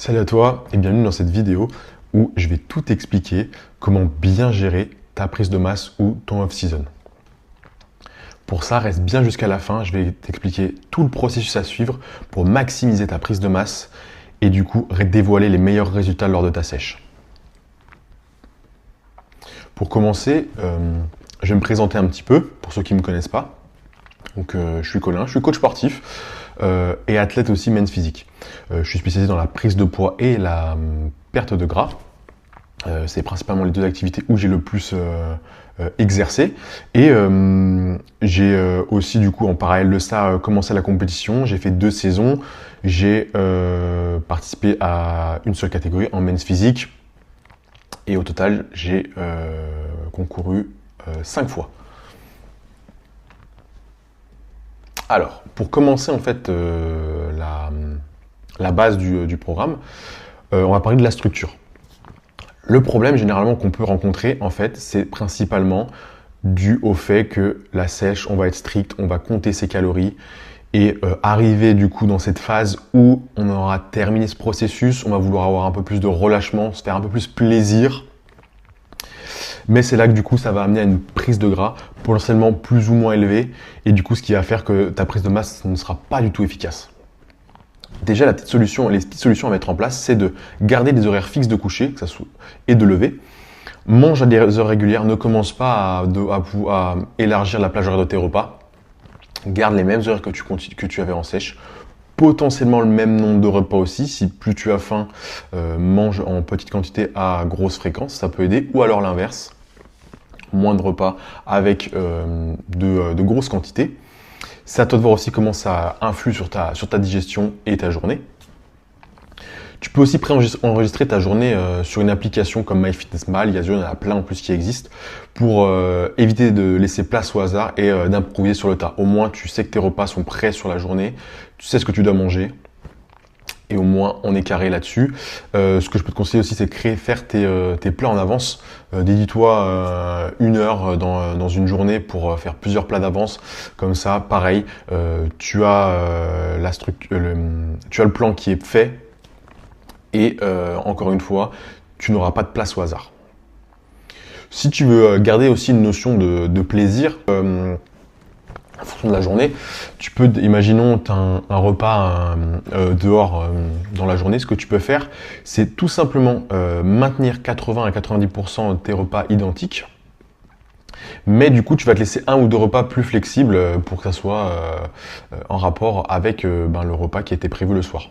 Salut à toi et bienvenue dans cette vidéo où je vais tout expliquer comment bien gérer ta prise de masse ou ton off-season. Pour ça, reste bien jusqu'à la fin, je vais t'expliquer tout le processus à suivre pour maximiser ta prise de masse et du coup dévoiler les meilleurs résultats lors de ta sèche. Pour commencer, je vais me présenter un petit peu pour ceux qui ne me connaissent pas. Donc, je suis Colin, je suis coach sportif et athlète aussi men's physique. Je suis spécialisé dans la prise de poids et la perte de gras. C'est principalement les deux activités où j'ai le plus exercé. Et j'ai aussi du coup en parallèle de ça commencé la compétition. J'ai fait 2 saisons. J'ai participé à une seule catégorie en men's physique. Et au total, j'ai concouru 5 fois. Alors, pour commencer en fait la base du programme, on va parler de la structure. Le problème généralement qu'on peut rencontrer en fait, c'est principalement dû au fait que la sèche, on va être strict, on va compter ses calories et arriver du coup dans cette phase où on aura terminé ce processus, on va vouloir avoir un peu plus de relâchement, se faire un peu plus plaisir. Mais c'est là que du coup ça va amener à une prise de gras potentiellement plus ou moins élevée et du coup ce qui va faire que ta prise de masse ne sera pas du tout efficace. Déjà les petites solutions à mettre en place, c'est de garder des horaires fixes de coucher et de lever. Mange à des heures régulières, ne commence pas à élargir la plage horaire de tes repas. Garde les mêmes heures que tu avais en sèche. Potentiellement le même nombre de repas aussi. Si plus tu as faim, mange en petite quantité à grosse fréquence, ça peut aider. Ou alors l'inverse, moins de repas avec de grosses quantités. C'est à toi de voir aussi comment ça influe sur ta digestion et ta journée. Tu peux aussi enregistrer ta journée sur une application comme MyFitnessPal. Il y en a plein en plus qui existent pour éviter de laisser place au hasard et d'improviser sur le tas. Au moins, tu sais que tes repas sont prêts sur la journée, tu sais ce que tu dois manger et au moins on est carré là-dessus. Ce que je peux te conseiller aussi, c'est de faire tes plats en avance. Dédie-toi 1 heure dans une journée pour faire plusieurs plats d'avance. Comme ça, pareil, tu as le plan qui est fait. Et encore une fois, tu n'auras pas de place au hasard. Si tu veux garder aussi une notion de plaisir en fonction de la journée, tu peux, imaginons, tu as un repas dehors dans la journée, ce que tu peux faire, c'est tout simplement maintenir 80 à 90% de tes repas identiques. Mais du coup, tu vas te laisser 1 ou 2 repas plus flexibles pour que ça soit en rapport avec le repas qui était prévu le soir.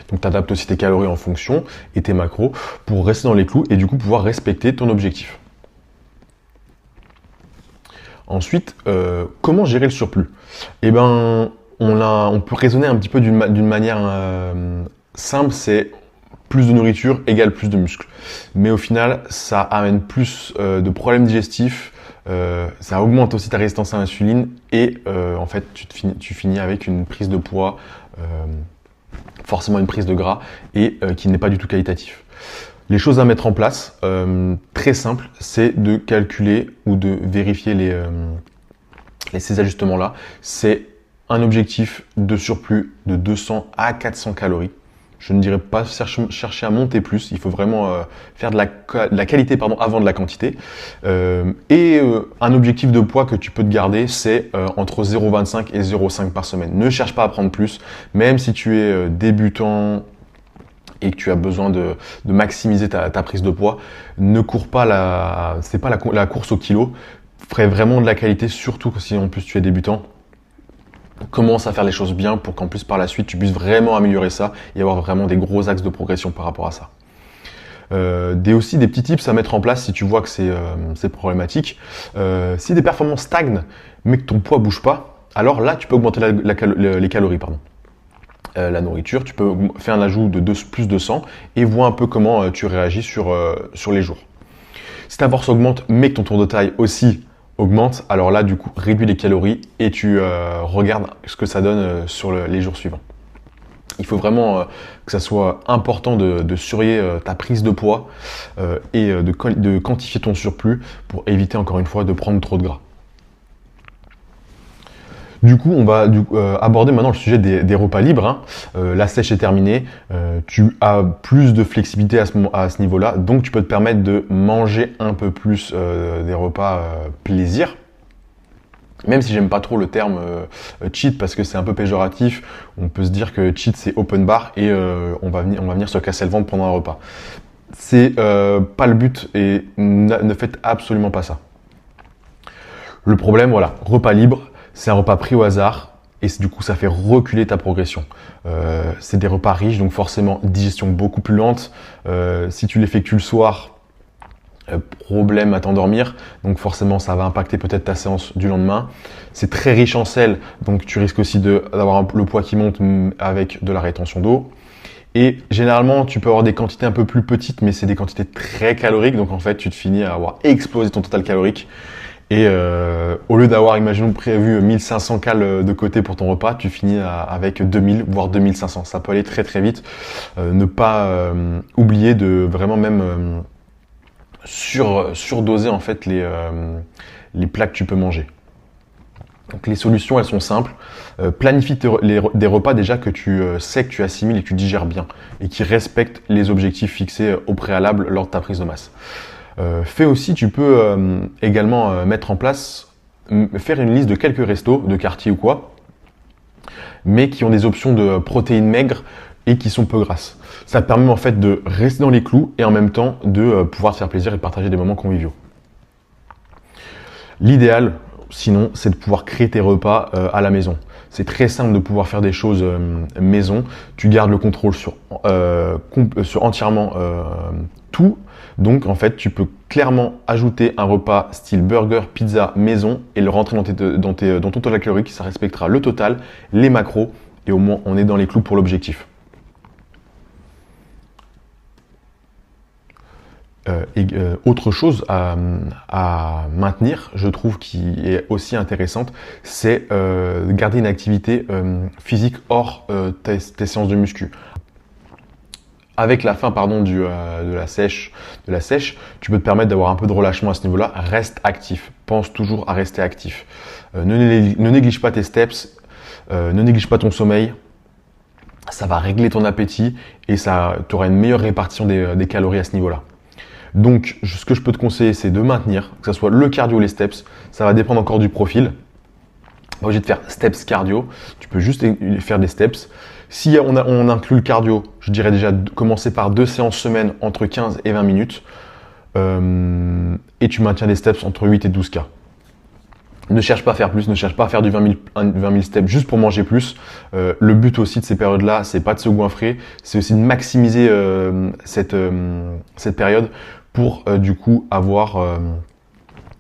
Donc tu adaptes aussi tes calories en fonction et tes macros pour rester dans les clous et du coup pouvoir respecter ton objectif. Ensuite, comment gérer le surplus? Eh ben, on peut raisonner un petit peu d'une manière simple, c'est plus de nourriture égale plus de muscles. Mais au final, ça amène plus de problèmes digestifs, ça augmente aussi ta résistance à l'insuline et en fait tu finis avec une prise de poids, forcément une prise de gras et qui n'est pas du tout qualitatif. Les choses à mettre en place, très simple, c'est de calculer ou de vérifier ces ajustements-là. C'est un objectif de surplus de 200 à 400 calories. Je ne dirais pas chercher à monter plus, il faut vraiment faire de la qualité avant de la quantité. Un objectif de poids que tu peux te garder, c'est entre 0,25 et 0,5 par semaine. Ne cherche pas à prendre plus, même si tu es débutant et que tu as besoin de maximiser ta prise de poids, ne cours pas c'est pas la course au kilo. Ferait vraiment de la qualité, surtout si en plus tu es débutant. Commence à faire les choses bien pour qu'en plus par la suite tu puisses vraiment améliorer ça et avoir vraiment des gros axes de progression par rapport à ça. Aussi des petits tips à mettre en place si tu vois que c'est problématique. Si des performances stagnent mais que ton poids bouge pas, alors là tu peux augmenter les calories. La nourriture, tu peux faire un ajout de plus de 100 et voir un peu comment tu réagis sur les jours. Si ta force augmente mais que ton tour de taille aussi augmente, alors là du coup réduis les calories et tu regardes ce que ça donne sur les jours suivants. Il faut vraiment que ça soit important de surveiller ta prise de poids et de quantifier ton surplus pour éviter encore une fois de prendre trop de gras. Du coup, on va aborder maintenant le sujet des repas libres, hein. La sèche est terminée, tu as plus de flexibilité à ce niveau-là, donc tu peux te permettre de manger un peu plus des repas plaisir. Même si j'aime pas trop le terme cheat parce que c'est un peu péjoratif, on peut se dire que cheat c'est open bar et on va venir se casser le ventre pendant un repas. C'est pas le but et ne faites absolument pas ça. Le problème, voilà, repas libre, c'est un repas pris au hasard et du coup ça fait reculer ta progression. C'est des repas riches, donc forcément digestion beaucoup plus lente. Si tu l'effectues le soir, problème à t'endormir, donc forcément ça va impacter peut-être ta séance du lendemain. C'est très riche en sel, donc tu risques aussi d'avoir le poids qui monte avec de la rétention d'eau. Et généralement, tu peux avoir des quantités un peu plus petites, mais c'est des quantités très caloriques, donc en fait, tu te finis à avoir explosé ton total calorique. Et au lieu d'avoir, imaginons, prévu 1500 cales de côté pour ton repas, tu finis avec 2000, voire 2500. Ça peut aller très très vite. Ne pas oublier de vraiment même surdoser en fait les plats que tu peux manger. Donc les solutions, elles sont simples. Planifie des repas déjà que tu sais que tu assimiles et que tu digères bien et qui respectent les objectifs fixés au préalable lors de ta prise de masse. Fais aussi, tu peux également mettre en place, faire une liste de quelques restos de quartier ou quoi, mais qui ont des options de protéines maigres et qui sont peu grasses. Ça te permet en fait de rester dans les clous et en même temps de pouvoir te faire plaisir et de partager des moments conviviaux. L'idéal, sinon, c'est de pouvoir créer tes repas à la maison. C'est très simple de pouvoir faire des choses maison. Tu gardes le contrôle sur entièrement tout. Donc, en fait, tu peux clairement ajouter un repas style burger, pizza, maison et le rentrer dans ton total calorique. Ça respectera le total, les macros et au moins, on est dans les clous pour l'objectif. Autre chose à maintenir, je trouve qui est aussi intéressante, c'est garder une activité physique hors tes séances de muscu. Avec la fin de la sèche, tu peux te permettre d'avoir un peu de relâchement à ce niveau-là. Reste actif, pense toujours à rester actif. Ne néglige pas tes steps, ne néglige pas ton sommeil. Ça va régler ton appétit et tu auras une meilleure répartition des calories à ce niveau-là. Donc, ce que je peux te conseiller, c'est de maintenir, que ce soit le cardio ou les steps. Ça va dépendre encore du profil. Pas obligé de faire steps cardio. Tu peux juste faire des steps. Si on inclut le cardio, je dirais déjà commencer par 2 séances semaine entre 15 et 20 minutes. Et tu maintiens des steps entre 8 et 12K. Ne cherche pas à faire plus, ne cherche pas à faire du 20 000 steps juste pour manger plus. Le but aussi de ces périodes-là, c'est pas de se goinfrer, c'est aussi de maximiser cette période pour du coup avoir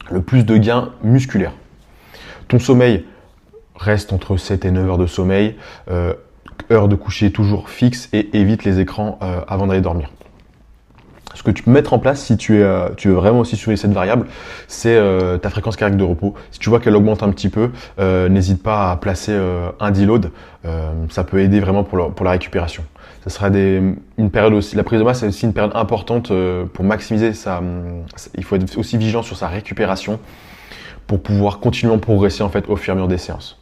le plus de gains musculaires. Ton sommeil reste entre 7 et 9 heures de sommeil, heure de coucher toujours fixe et évite les écrans avant d'aller dormir. Ce que tu peux mettre en place si tu veux vraiment aussi surveiller cette variable, c'est ta fréquence cardiaque de repos. Si tu vois qu'elle augmente un petit peu, n'hésite pas à placer un deload. Ça peut aider vraiment pour la récupération. Ça sera une période aussi. La prise de masse est aussi une période importante pour maximiser il faut être aussi vigilant sur sa récupération pour pouvoir continuer à progresser en fait au fur et à mesure des séances.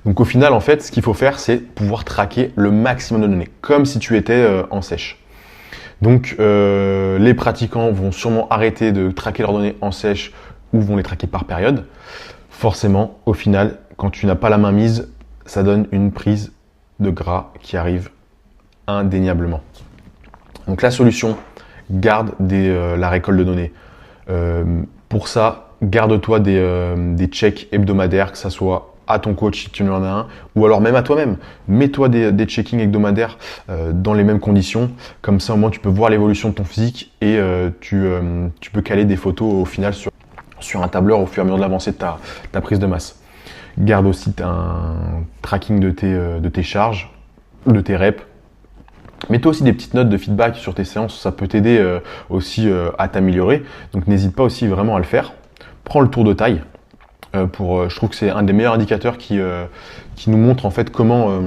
Donc au final, en fait, ce qu'il faut faire, c'est pouvoir traquer le maximum de données, comme si tu étais en sèche. Donc les pratiquants vont sûrement arrêter de traquer leurs données en sèche ou vont les traquer par période. Forcément, au final, quand tu n'as pas la main mise, ça donne une prise de gras qui arrive indéniablement. Donc la solution, garde la récolte de données. Pour ça, garde-toi des checks hebdomadaires, que ça soit à ton coach si tu en as un, ou alors même à toi-même. Mets-toi des checkings hebdomadaires dans les mêmes conditions. Comme ça, au moins, tu peux voir l'évolution de ton physique et tu peux caler des photos au final sur un tableur au fur et à mesure de l'avancée de ta prise de masse. Garde aussi un tracking de tes charges, de tes reps. Mets-toi aussi des petites notes de feedback sur tes séances, ça peut t'aider aussi à t'améliorer. Donc n'hésite pas aussi vraiment à le faire. Prends le tour de taille. Je trouve que c'est un des meilleurs indicateurs qui nous montre en fait comment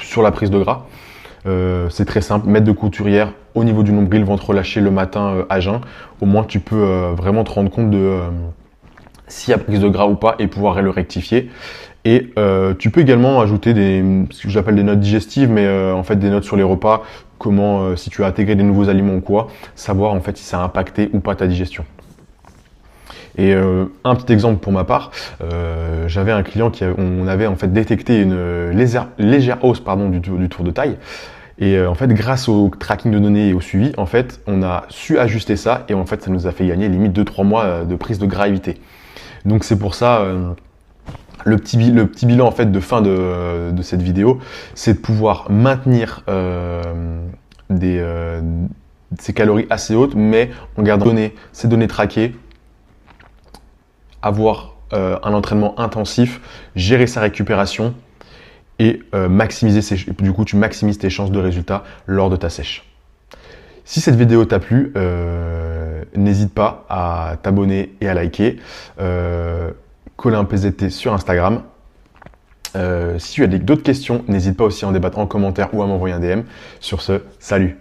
sur la prise de gras. C'est très simple, mètre de couturière au niveau du nombril, ventre relâché le matin à jeun. Au moins tu peux vraiment te rendre compte s'il y a prise de gras ou pas et pouvoir le rectifier. Et tu peux également ajouter ce que j'appelle des notes digestives, mais en fait des notes sur les repas, comment, si tu as intégré des nouveaux aliments ou quoi, savoir en fait si ça a impacté ou pas ta digestion. Et un petit exemple pour ma part, j'avais un client on avait en fait détecté une légère hausse du tour de taille. Et en fait, grâce au tracking de données et au suivi, en fait, on a su ajuster ça et en fait, ça nous a fait gagner limite 2-3 mois de prise de gras évité. Donc c'est pour ça, le petit bilan en fait de fin de cette vidéo, c'est de pouvoir maintenir ces calories assez hautes, mais en gardant ces données traquées, avoir un entraînement intensif, gérer sa récupération et du coup tu maximises tes chances de résultats lors de ta sèche. Si cette vidéo t'a plu, n'hésite pas à t'abonner et à liker, coller un PZT sur Instagram. Si tu as d'autres questions, n'hésite pas aussi à en débattre en commentaire ou à m'envoyer un DM. Sur ce, salut!